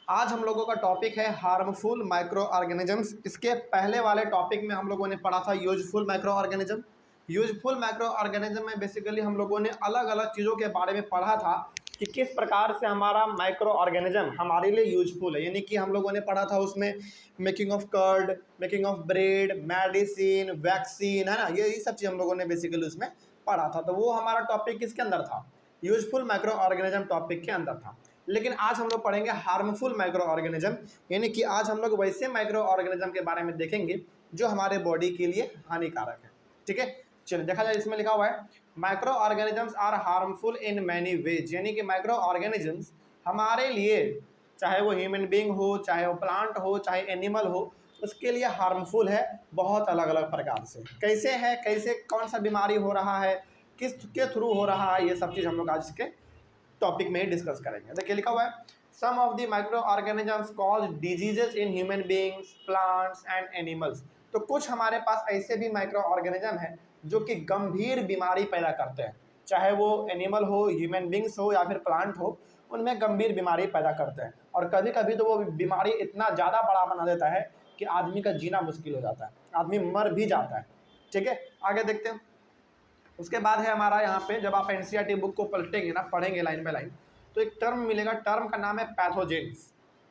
आज हम लोगों का टॉपिक है हार्मफुल माइक्रो ऑर्गेनिजम्स। इसके पहले वाले टॉपिक में हम लोगों ने पढ़ा था useful micro organism. Useful micro organism में बेसिकली हम लोगों ने अलग अलग चीज़ों के बारे में पढ़ा था कि किस प्रकार से हमारा माइक्रो ऑर्गेनिज्म हमारे लिए यूजफुल है। यानी कि हम लोगों ने पढ़ा था उसमें making of curd, making of bread, medicine, vaccine, है ना, ये सब चीज़ हम लोगों ने बेसिकली उसमें पढ़ा था। तो वो हमारा टॉपिक किसके अंदर था? यूजफुल माइक्रो ऑर्गेनिज्म टॉपिक के अंदर था। लेकिन आज हम लोग पढ़ेंगे हार्मफुल माइक्रो ऑर्गेनिज्म, यानी कि आज हम लोग वैसे माइक्रो ऑर्गेनिज्म के बारे में देखेंगे जो हमारे बॉडी के लिए हानिकारक है। ठीक है, चलिए देखा जाए। इसमें लिखा हुआ है microorganisms are harmful in many ways, यानी कि माइक्रो ऑर्गेनिजम्स हमारे लिए, चाहे वो ह्यूमन बींग हो, चाहे वो प्लांट हो, चाहे एनिमल हो, उसके लिए हार्मफुल है बहुत अलग अलग प्रकार से। कैसे है, कैसे कौन सा बीमारी हो रहा है, किस के थ्रू हो रहा है, ये सब चीज़ हम लोग आज के टॉपिक में ही डिस्कस करेंगे। देखिए लिखा हुआ है some of the microorganisms cause diseases in human beings, plants and animals. तो कुछ हमारे पास ऐसे भी माइक्रो ऑर्गेनिज्म हैं जो कि गंभीर बीमारी पैदा करते हैं, चाहे वो एनिमल हो, ह्यूमन बींग्स हो या फिर प्लांट हो, उनमें गंभीर बीमारी पैदा करते हैं। और कभी कभी तो वो बीमारी इतना ज़्यादा बड़ा बना देता है कि आदमी का जीना मुश्किल हो जाता है, आदमी मर भी जाता है। ठीक है, आगे देखते हैं। उसके बाद है हमारा यहाँ पे, जब आप एनसीईआरटी बुक को पलटेंगे ना, पढ़ेंगे लाइन बाय लाइन, तो एक टर्म मिलेगा। टर्म का नाम है पैथोजेंस।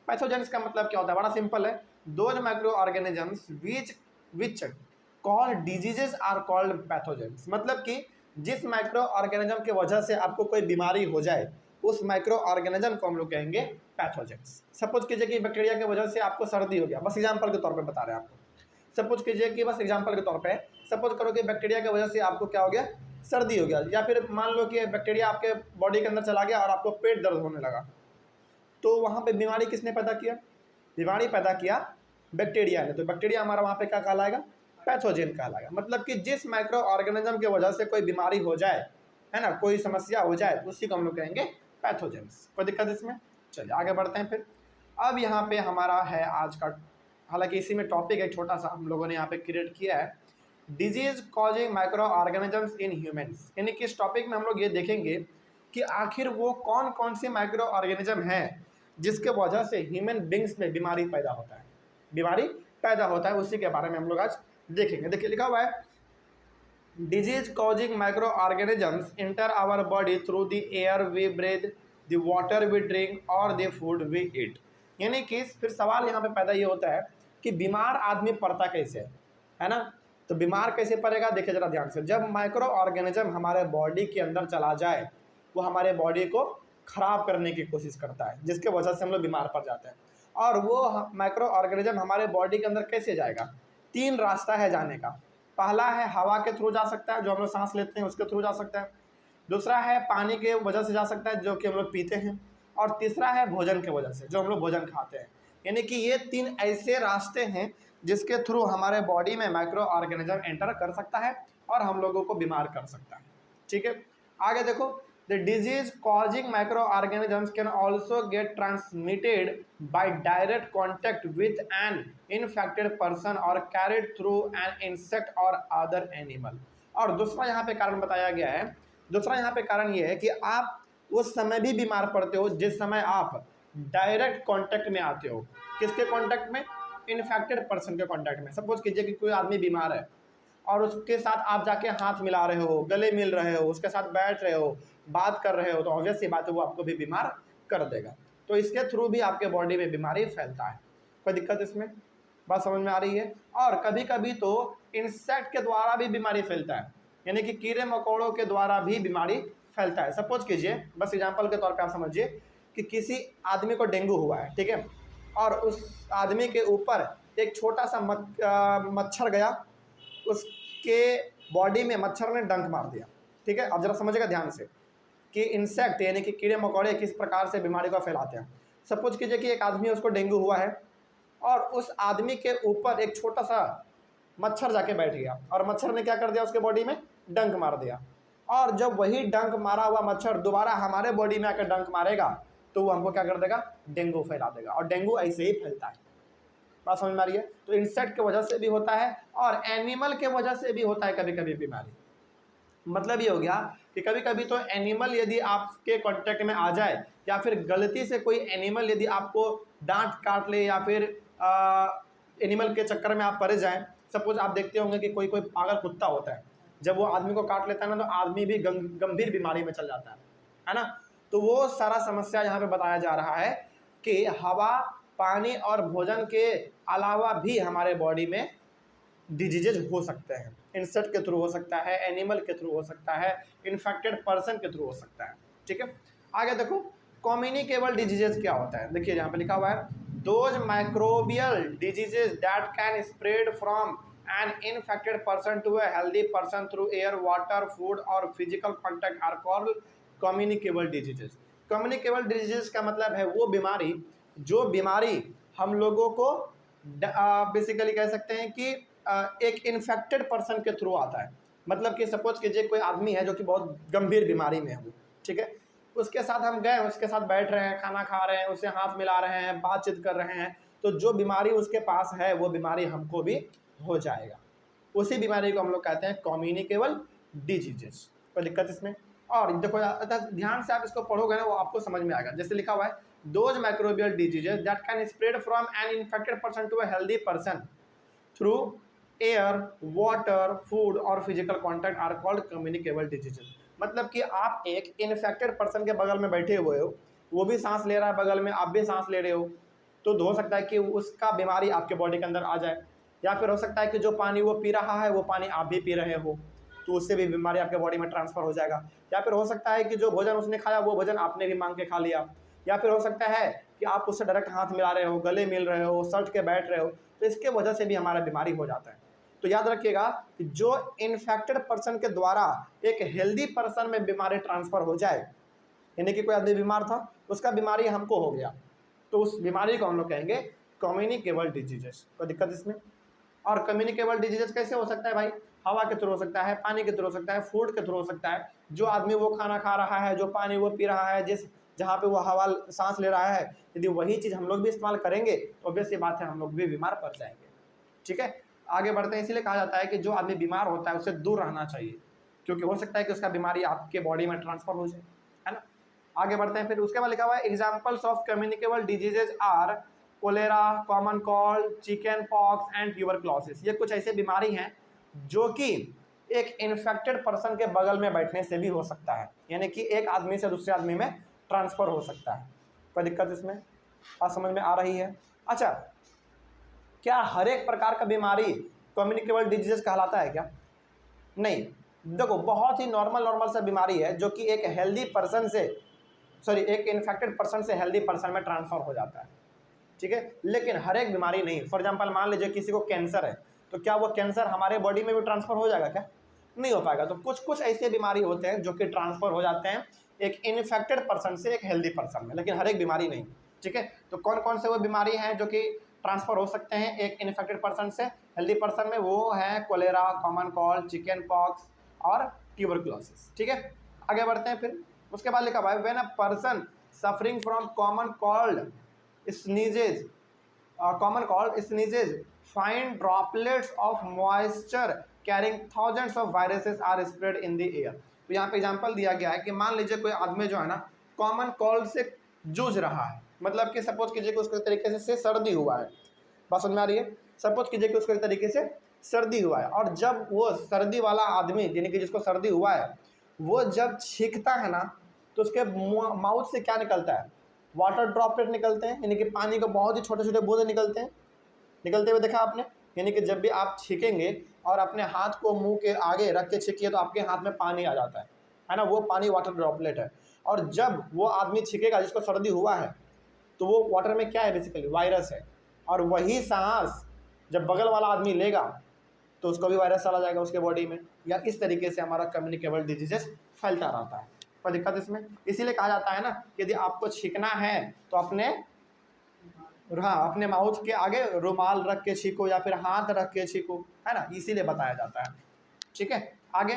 पैथोजेंस का मतलब क्या होता है? बड़ा सिंपल है, those microorganisms which cause diseases are called pathogens. मतलब कि जिस माइक्रो ऑर्गेनिज्म की वजह से आपको कोई बीमारी हो जाए, उस माइक्रो ऑर्गेनिज्म को हम लोग कहेंगे पैथोजेंस। सपोज कीजिए कि बैक्टीरिया की वजह से आपको सर्दी हो गया, बस एग्जाम्पल के तौर पर बता रहे हैं आपको। सपोज कीजिए कि बस एग्जाम्पल के तौर पे, सपोज करो कि बैक्टीरिया की वजह से आपको क्या हो गया, सर्दी हो गया। या फिर मान लो कि बैक्टीरिया आपके बॉडी के अंदर चला गया और आपको पेट दर्द होने लगा। तो वहाँ पे बीमारी किसने पैदा किया? बीमारी पैदा किया बैक्टीरिया ने। तो बैक्टीरिया हमारा वहाँ पे क्या कहलाएगा? पैथोजेन कहलाएगा। मतलब कि जिस माइक्रो ऑर्गेनिज्म की वजह से कोई बीमारी हो जाए, है ना, कोई समस्या हो जाए, उसी को हम लोग कहेंगे पैथोजेंस। कोई दिक्कत इसमें? चलिए आगे बढ़ते हैं फिर। अब यहाँ पे हमारा है आज का, हालांकि इसी में टॉपिक है छोटा सा हम लोगों ने यहाँ पे क्रिएट किया है, disease causing micro organisms in humans. यानी कि इस टॉपिक में हम लोग ये देखेंगे कि आखिर वो कौन कौन से माइक्रो ऑर्गेनिज्म हैं जिसके वजह से ह्यूमन बींग्स में बीमारी पैदा होता है, बीमारी पैदा होता है, उसी के बारे में हम लोग आज देखेंगे। देखिए लिखा हुआ है disease causing microorganisms enter our body through the air we breathe, the water we drink और द फूड वी ईट। यानी कि फिर सवाल यहाँ पे पैदा ये होता है कि बीमार आदमी पड़ता कैसे है ना? तो बीमार कैसे पड़ेगा? देखिए जरा ध्यान से। जब माइक्रो ऑर्गेनिज्म हमारे बॉडी के अंदर चला जाए, वो हमारे बॉडी को खराब करने की कोशिश करता है, जिसके वजह से हम लोग बीमार पड़ जाते हैं। और वो माइक्रो ऑर्गेनिज्म हमारे बॉडी के अंदर कैसे जाएगा? तीन रास्ता है जाने का। पहला है हवा के थ्रू जा सकता है, जो हम लोग सांस लेते हैं उसके थ्रू जा सकता है। दूसरा है पानी के वजह से जा सकता है, जो कि हम लोग पीते हैं। और तीसरा है भोजन के वजह से, जो हम लोग भोजन खाते हैं। यानी कि ये तीन ऐसे रास्ते हैं जिसके थ्रू हमारे बॉडी में माइक्रो ऑर्गेनिज्म एंटर कर सकता है और हम लोगों को बीमार कर सकता है। ठीक है, आगे देखो। The disease causing micro organisms can also get transmitted by direct contact with an infected person और कैरिड थ्रू एन इंसेक्ट और अदर एनिमल। और दूसरा यहाँ पे कारण बताया गया है, दूसरा यहाँ पे कारण ये है कि आप उस समय भी बीमार पड़ते हो जिस समय आप डायरेक्ट कांटेक्ट में आते हो। किसके कांटेक्ट में? इन्फेक्टेड पर्सन के कांटेक्ट में। सपोज कीजिए कि कोई आदमी बीमार है और उसके साथ आप जाके हाथ मिला रहे हो, गले मिल रहे हो, उसके साथ बैठ रहे हो, बात कर रहे हो, तो ऑब्वियस सी बात है वो आपको भी बीमार कर देगा। तो इसके थ्रू भी आपके बॉडी में बीमारी फैलता है। कोई दिक्कत इसमें? बात समझ में आ रही है? और कभी कभी तो इंसेक्ट के द्वारा भी बीमारी फैलता है, यानी कि कीड़े मकोड़ों के द्वारा भी बीमारी फैलता है। सपोज कीजिए, बस एग्जाम्पल के तौर पे आप समझिए कि किसी आदमी को डेंगू हुआ है, ठीक है, और उस आदमी के ऊपर एक छोटा सा मच्छर गया, उसके बॉडी में मच्छर ने डंक मार दिया। ठीक है, अब जरा समझिएगा ध्यान से कि इंसेक्ट यानी कि कीड़े मकोड़े किस प्रकार से बीमारी को फैलाते हैं। सपोज कीजिए कि एक आदमी, उसको डेंगू हुआ है और उस आदमी के ऊपर एक छोटा सा मच्छर जाके बैठ गया और मच्छर ने क्या कर दिया? उसके बॉडी में डंक मार दिया। और जब वही डंक मारा हुआ मच्छर दोबारा हमारे बॉडी में आकर डंक मारेगा तो वो हमको क्या कर देगा? डेंगू फैला देगा। और डेंगू ऐसे ही फैलता है। बात समझ में आ रही है? तो इंसेक्ट की वजह से भी होता है और एनिमल के वजह से भी होता है कभी कभी बीमारी। मतलब ये हो गया कि कभी कभी तो एनिमल यदि आपके कांटेक्ट में आ जाए या फिर गलती से कोई एनिमल यदि आपको दांत काट ले या फिर एनिमल के चक्कर में आप पड़ जाएं, सपोज आप देखते होंगे कि कोई कोई पागल कुत्ता होता है, जब वो आदमी को काट लेता है ना तो आदमी भी गंभीर बीमारी में चल जाता है ना। तो वो सारा समस्या यहाँ पे बताया जा रहा है कि हवा, पानी और भोजन के अलावा भी हमारे बॉडी में डिजीजेज हो सकते हैं। इंसेक्ट के थ्रू हो सकता है, एनिमल के थ्रू हो सकता है, इन्फेक्टेड पर्सन के थ्रू हो सकता है। ठीक है, आगे देखो कम्युनिकेबल डिजीजेज क्या होता है। देखिए यहाँ पे लिखा हुआ है those microbial diseases that can spread from an infected person to a healthy person through air, water, food और physical contact are called communicable diseases. Communicable diseases का मतलब है वो बीमारी जो बीमारी हम लोगों को बेसिकली कह सकते हैं कि एक इन्फेक्टेड पर्सन के थ्रू आता है। मतलब कि सपोज कीजिए कोई आदमी है जो कि बहुत गंभीर बीमारी में है वो, ठीक है, उसके साथ हम गए, उसके साथ बैठ रहे हैं, खाना खा रहे हैं, उससे हाथ मिला रहे हैं, बातचीत कर रहे हैं, तो जो बीमारी उसके पास है वो बीमारी हमको भी हो जाएगा। उसी बीमारी को हम लोग कहते हैं कम्युनिकेबल डिजीजेस। कोई दिक्कत इसमें? और देखो ध्यान से आप इसको पढ़ोगे ना वो आपको समझ में आएगा। जैसे लिखा हुआ है those microbial diseases that can spread from an infected person to a healthy person through air, water, food और physical contact are called communicable diseases. मतलब कि आप एक इन्फेक्टेड पर्सन के बगल में बैठे हुए हो, वो भी सांस ले रहा है बगल में, आप भी सांस ले रहे हो, तो हो सकता है कि उसका बीमारी आपके बॉडी के अंदर आ जाए। या फिर हो सकता है कि जो पानी वो पी रहा है वो पानी आप भी पी रहे हो, तो उससे भी बीमारी आपके बॉडी में ट्रांसफर हो जाएगा। या फिर हो सकता है कि जो भोजन उसने खाया वो भोजन आपने भी मांग के खा लिया। या फिर हो सकता है कि आप उससे डायरेक्ट हाथ मिला रहे हो, गले मिल रहे हो, सट के बैठ रहे हो, तो इसके वजह से भी हमारा बीमारी हो जाता है। तो याद रखिएगा कि जो इन्फेक्टेड पर्सन के द्वारा एक हेल्दी पर्सन में बीमारी ट्रांसफर हो जाए, यानी कि कोई आदमी बीमार था, उसका बीमारी हमको हो गया, तो उस बीमारी को हम लोग कहेंगे कम्युनिकेबल डिजीजेस। कोई दिक्कत इसमें? और कम्युनिकेबल डिजीजेस कैसे हो सकता है भाई? हवा के थ्रू हो सकता है, पानी के थ्रू हो सकता है, फूड के थ्रू हो सकता है। जो आदमी वो खाना खा रहा है, जो पानी वो पी रहा है, जहाँ पे वो हवा सांस ले रहा है, यदि वही चीज़ हम लोग भी इस्तेमाल करेंगे तो ऑब्वियस सी बात है हम लोग भी बीमार पड़ जाएंगे। ठीक है, आगे बढ़ते हैं। इसीलिए कहा जाता है कि जो आदमी बीमार होता है उससे दूर रहना चाहिए, क्योंकि हो सकता है कि उसका बीमारी आपके बॉडी में ट्रांसफर हो जाए, है ना। आगे बढ़ते हैं। फिर उसके बाद लिखा हुआ है examples of communicable diseases are cholera, common cold, chickenpox and tuberculosis. ये कुछ ऐसे बीमारी हैं जो कि एक इन्फेक्टेड पर्सन के बगल में बैठने से भी हो सकता है, यानी कि एक आदमी से दूसरे आदमी में ट्रांसफर हो सकता है। कोई दिक्कत इसमें? बात समझ में आ रही है? अच्छा, क्या हर एक प्रकार का बीमारी कम्युनिकेबल डिजीजेस कहलाता है क्या? नहीं। देखो बहुत ही नॉर्मल सा बीमारी है जो कि एक हेल्दी पर्सन से एक इन्फेक्टेड पर्सन से हेल्दी पर्सन में ट्रांसफर हो जाता है, ठीक है, लेकिन हर एक बीमारी नहीं। फॉर एग्जांपल मान लीजिए किसी को कैंसर है, तो क्या वो कैंसर हमारे बॉडी में भी ट्रांसफर हो जाएगा क्या? नहीं हो पाएगा। तो कुछ कुछ ऐसे बीमारी होते हैं जो कि ट्रांसफर हो जाते हैं एक इन्फेक्टेड पर्सन से एक हेल्दी पर्सन में, लेकिन हर एक बीमारी नहीं। ठीक है, तो कौन कौन से वो बीमारी हैं जो कि ट्रांसफर हो सकते हैं एक इन्फेक्टेड पर्सन से हेल्दी पर्सन में? वो है cholera, common cold, chickenpox और ट्यूबरक्लोसिस। ठीक है, आगे बढ़ते हैं। फिर उसके बाद लिखा हुआ है when a person suffering from common called sneezes, fine droplets of moisture carrying thousands of viruses are spread in the air। तो यहाँ पे एग्जांपल दिया गया है कि मान लीजिए कोई आदमी जो है ना कॉमन कोल्ड से जूझ रहा है, मतलब कि सपोज कीजिए कि उसको तरीके से सर्दी हुआ है। बात समझ में आ रही है? सपोज कीजिए कि उसको एक तरीके से सर्दी हुआ है, और जब वो सर्दी वाला आदमी यानी कि जिसको सर्दी हुआ है वो जब छींकता है ना तो उसके माउथ से क्या निकलता है? वाटर ड्रॉपलेट निकलते हैं, यानी कि पानी के बहुत ही छोटे छोटे बूंदे निकलते हैं। निकलते हुए देखा आपने? यानी कि जब भी आप छींकेंगे और अपने हाथ को मुंह के आगे रख के छींकिए तो आपके हाथ में पानी आ जाता है ना, वो पानी वाटर ड्रॉपलेट है। और जब वो आदमी छींकेगा जिसको सर्दी हुआ है तो वो वाटर में क्या है? बेसिकली वायरस है। और वही सांस जब बगल वाला आदमी लेगा तो उसको भी वायरस चला जाएगा उसके बॉडी में। या इस तरीके से हमारा कम्युनिकेबल डिजीजेस फैलता रहता है। कोई दिक्कत इसमें? इसीलिए कहा जाता है ना यदि आपको छींकना है तो अपने माउथ के आगे रुमाल रख के छींको या फिर हाथ रख के छींको, है ना, इसीलिए बताया जाता है। ठीक है, आगे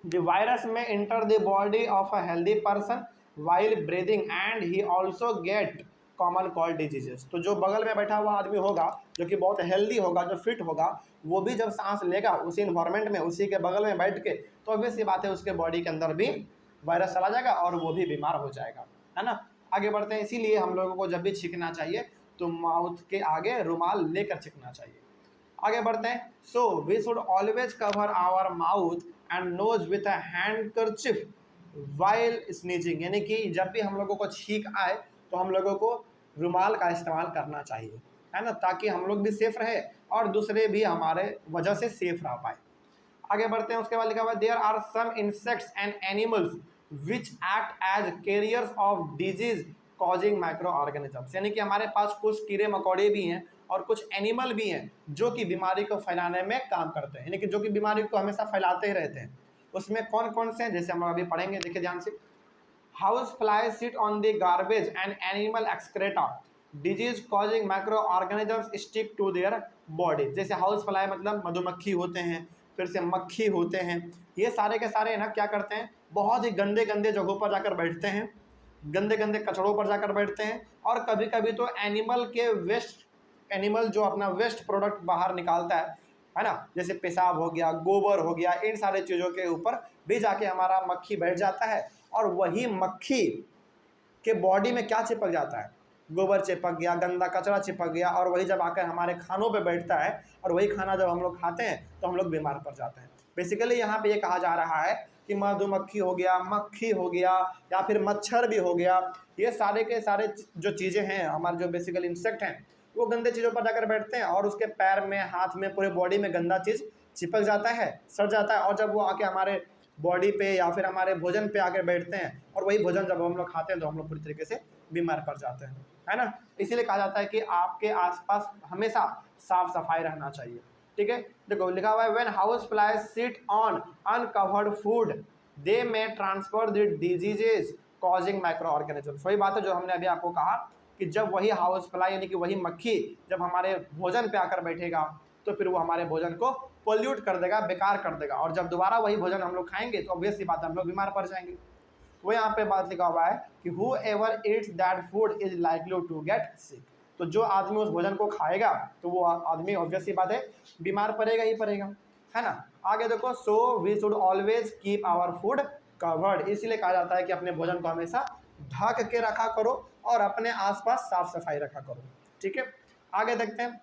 द वायरस में enter the body of a healthy person while breathing and he also get common called diseases. तो जो बगल में बैठा हुआ आदमी होगा, जो कि बहुत हेल्दी होगा, जो फिट होगा, वो भी जब सांस लेगा उसी इन्वायरमेंट में, उसी के बगल में बैठ के, तो ऑब्वियस सी बात है उसके बॉडी के अंदर भी वायरस चला जाएगा और वो भी बीमार हो जाएगा, है ना। आगे बढ़ते हैं। इसीलिए हम लोगों को जब भी छींकना चाहिए तो माउथ के आगे रुमाल लेकर छींकना चाहिए। आगे बढ़ते हैं। So we should always cover our mouth and nose with a handkerchief while sneezing, यानी कि जब भी हम लोगों को छींक आए तो हम लोगों को रुमाल का इस्तेमाल करना चाहिए, है ना, ताकि हम लोग भी सेफ रहे और दूसरे भी हमारे वजह से सेफ रह पाए। आगे बढ़ते हैं। उसके बाद लिखा हुआ है there are some insects and animals which act as carriers of disease causing microorganisms, यानी कि हमारे पास कुछ कीड़े मकोड़े भी हैं और कुछ एनिमल भी हैं जो कि बीमारी को फैलाने में काम करते हैं, यानी कि जो कि बीमारी को हमेशा फैलाते ही रहते हैं। उसमें कौन कौन से हैं, जैसे हम लोग अभी पढ़ेंगे, देखिए ध्यान से। Housefly sit on the garbage and animal excreta, disease causing microorganisms stick to their body. जैसे हाउस फ्लाई मतलब मधुमक्खी होते हैं, फिर से मक्खी होते हैं, ये सारे के सारे ना क्या करते हैं, बहुत ही गंदे गंदे जगहों पर जाकर बैठते हैं, गंदे गंदे कचड़ों पर जाकर बैठते हैं, और कभी कभी तो एनिमल के वेस्ट, एनिमल जो अपना वेस्ट प्रोडक्ट बाहर निकालता है ना, जैसे पेशाब हो गया, गोबर हो गया, इन सारे चीज़ों के ऊपर भी जाके हमारा मक्खी बैठ जाता है, और वही मक्खी के बॉडी में क्या चिपक जाता है, गोबर चिपक गया, गंदा कचरा चिपक गया, और वही जब आकर हमारे खानों पे बैठता है और वही खाना जब हम लोग खाते हैं तो हम लोग बीमार पड़ जाते हैं। बेसिकली यहाँ पे ये कहा जा रहा है कि मधुमक्खी हो गया, मक्खी हो गया, या फिर मच्छर भी हो गया, ये सारे के सारे जो चीज़ें हैं हमारे, जो बेसिकली इंसेक्ट हैं, वो गंदे चीज़ों पर जाकर बैठते हैं और उसके पैर में, हाथ में, पूरे बॉडी में गंदा चीज़ चिपक जाता है, सड़ जाता है, और जब वो आके हमारे बॉडी पे या फिर हमारे भोजन पे आके बैठते हैं और वही भोजन जब हम लोग खाते हैं तो हम लोग पूरी तरीके से बीमार पड़ जाते हैं, है ना। इसीलिए कहा जाता है कि आपके आसपास हमेशा साफ सफाई रहना चाहिए, ठीक है। देखो लिखा हुआ है when house flies sit on uncovered food they may transfer the diseases causing microorganisms. वही बात है जो हमने अभी आपको कहा कि जब वही हाउस फ्लाई यानी कि वही मक्खी जब हमारे भोजन पे आकर बैठेगा तो फिर वो हमारे भोजन को पोल्यूट कर देगा, बेकार कर देगा, और जब दोबारा वही भोजन हम लोग खाएंगे तो ऑब्वियस सी बात है हम लोग बीमार पड़ जाएंगे। वो यहाँ पे बात लिखा हुआ है कि whoever eats that food is likely to get sick. तो जो आदमी उस भोजन को खाएगा तो वो आदमी ऑब्वियस सी बात है बीमार पड़ेगा ही पड़ेगा, है ना। आगे देखो, so we should always keep our food covered, इसीलिए कहा जाता है कि अपने भोजन को हमेशा ढक के रखा करो और अपने आसपास साफ सफाई रखा करो, ठीक है। आगे देखते हैं।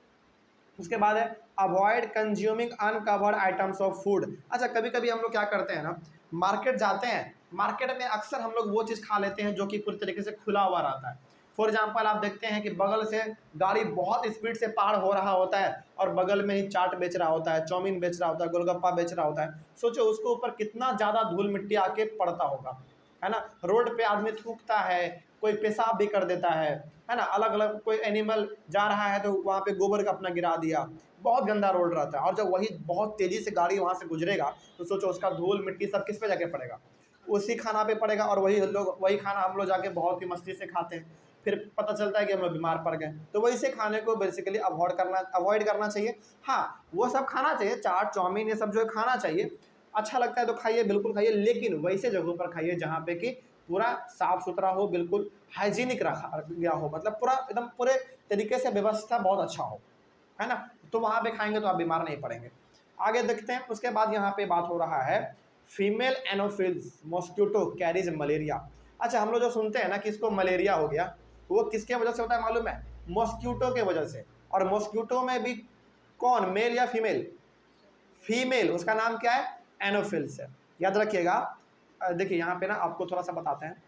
उसके बाद है avoid consuming uncovered items of food. अच्छा, कभी कभी हम लोग क्या करते हैं ना, मार्केट जाते हैं, मार्केट में अक्सर हम लोग वो चीज़ खा लेते हैं जो कि पूरी तरीके से खुला हुआ रहता है। फॉर एग्जाम्पल आप देखते हैं कि बगल से गाड़ी बहुत स्पीड से पार हो रहा होता है और बगल में ही चाट बेच रहा होता है, चाउमीन बेच रहा होता है, गोलगप्पा बेच रहा होता है। सोचो उसके ऊपर कितना ज़्यादा धूल मिट्टी आके पड़ता होगा, है ना। रोड पे आदमी थूकता है, कोई पेशाब भी कर देता है ना। अलग अलग कोई एनिमल जा रहा है तो वहाँ पे गोबर का अपना गिरा दिया, बहुत गंदा रोड रहता है, और जब वही बहुत तेज़ी से गाड़ी वहाँ से गुजरेगा तो सोचो उसका धूल मिट्टी सब किस पे जाके पड़ेगा, उसी खाना पे पड़ेगा, और वही खाना हम लोग जाके बहुत ही मस्ती से खाते हैं, फिर पता चलता है कि हम लोग बीमार पड़ गए। तो वही से खाने को बेसिकली अवॉइड करना चाहिए। हाँ, वो सब खाना चाहिए, चाट चाउमीन ये सब जो है खाना चाहिए, अच्छा लगता है तो खाइए, बिल्कुल खाइए, लेकिन वैसे जगहों पर खाइए जहाँ पे कि पूरा साफ़ सुथरा हो, बिल्कुल हाइजीनिक रखा गया हो, मतलब पूरा एकदम पूरे तरीके से व्यवस्था बहुत अच्छा हो, है ना। तो वहाँ पे खाएंगे तो आप बीमार नहीं पड़ेंगे। आगे देखते हैं। उसके बाद यहाँ पे बात हो रहा है female Anopheles mosquito carries malaria. अच्छा, हम लोग जो सुनते हैं ना कि इसको मलेरिया हो गया, वो किसके वजह से होता है मालूम है? मॉस्किटो के वजह से। और मॉस्किटो में भी कौन, मेल या फीमेल? फीमेल, उसका नाम क्या है? एनोफिल्स है, याद रखिएगा। देखिए यहाँ पे ना आपको थोड़ा सा बताते हैं।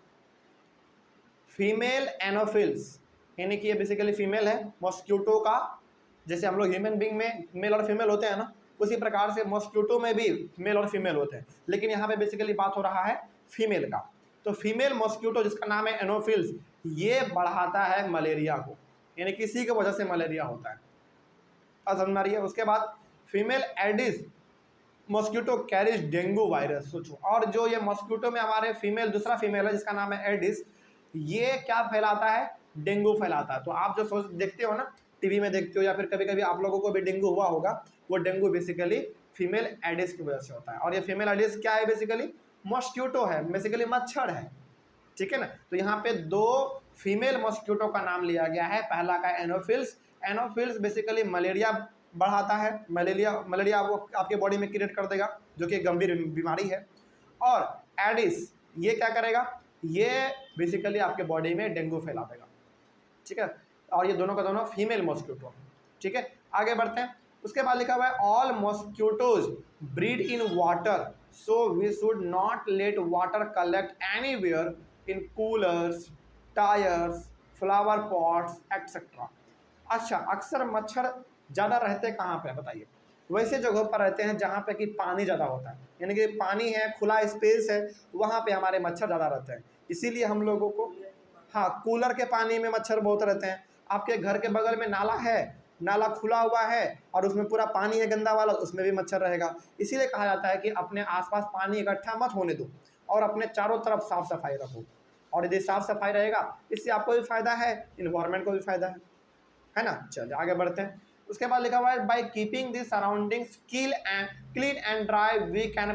फीमेल एनोफिल्स यानी कि ये बेसिकली फीमेल है मॉस्किटो का, जैसे हम लोग ह्यूमन बींग में मेल और फीमेल होते हैं ना, उसी प्रकार से मॉस्किटो में भी मेल और फीमेल होते हैं, लेकिन यहाँ पे बेसिकली बात हो रहा है फीमेल का। तो फीमेल मॉस्किटो जिसका नाम है एनोफिल्स, ये बढ़ाता है मलेरिया को, यानी किसी की वजह से मलेरिया होता है, अब समझ में आ रही है। उसके बाद female Aedes mosquito carries dengue virus. सोचो, और जो ये मॉस्किटो में हमारे फीमेल, दूसरा फीमेल है जिसका नाम है एडिस, ये क्या फैलाता है? डेंगू फैलाता है। तो आप जो सोच देखते हो ना, टीवी में देखते हो या फिर कभी कभी आप लोगों को भी डेंगू हुआ होगा, वो डेंगू बेसिकली फीमेल एडिस की वजह से होता है। और ये फीमेल एडिस क्या है? बेसिकली मॉस्किटो है, बेसिकली मच्छर है, ठीक है ना। तो यहाँ पे दो फीमेल मॉस्किटो का नाम लिया गया है। पहला का एनोफिल्स। एनोफिल्स बेसिकली मलेरिया बढ़ाता है, मलेरिया वो आपके बॉडी में क्रिएट कर देगा, जो कि गंभीर बीमारी है। और एडिस ये क्या करेगा, ये बेसिकली आपके बॉडी में डेंगू फैला देगा, ठीक है। और ये दोनों का दोनों फीमेल मॉस्किटो, ठीक है। आगे बढ़ते हैं। उसके बाद लिखा हुआ है all mosquitoes breed in water, so we should not let water collect anywhere in coolers, tyres, flower pots etcetera. अच्छा, अक्सर मच्छर ज़्यादा रहते कहाँ पे बताइए? वैसे जगहों पर रहते हैं जहाँ पे कि पानी ज़्यादा होता है, यानी कि पानी है, खुला स्पेस है, वहाँ पे हमारे मच्छर ज़्यादा रहते हैं। इसीलिए हम लोगों को, हाँ, कूलर के पानी में मच्छर बहुत रहते हैं। आपके घर के बगल में नाला है, नाला खुला हुआ है और उसमें पूरा पानी है गंदा वाला, उसमें भी मच्छर रहेगा। इसीलिए कहा जाता है कि अपने आसपास पानी इकट्ठा मत होने दो और अपने चारों तरफ साफ सफाई रखो। और यदि साफ सफाई रहेगा, इससे आपको भी फायदा है, इन्वायरमेंट को भी फायदा है ना। चलिए आगे बढ़ते हैं। उसके बाद लिखा हुआ है by keeping the surroundings clean and dry we can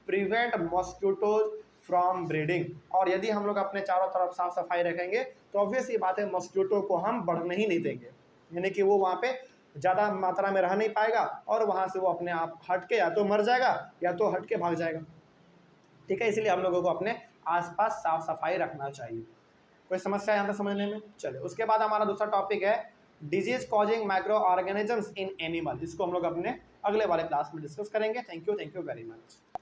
prevent mosquitoes from breeding. और यदि हम लोग अपने चारों तरफ साफ सफाई रखेंगे तो ऑब्वियस ये बात है, मॉस्किटो को हम बढ़ने ही नहीं देंगे, यानी कि वो वहाँ पे ज़्यादा मात्रा में रह नहीं पाएगा और वहाँ से वो अपने आप हट के या तो मर जाएगा या तो हट के भाग जाएगा, ठीक है। इसलिए हम लोगों को अपने आसपास साफ सफाई रखना चाहिए। कोई समस्या यहाँ तक समझने में? चलिए, उसके बाद हमारा दूसरा टॉपिक है disease causing micro organisms in animal. इसको हम लोग अपने अगले वाले क्लास में डिस्कस करेंगे। Thank you very much.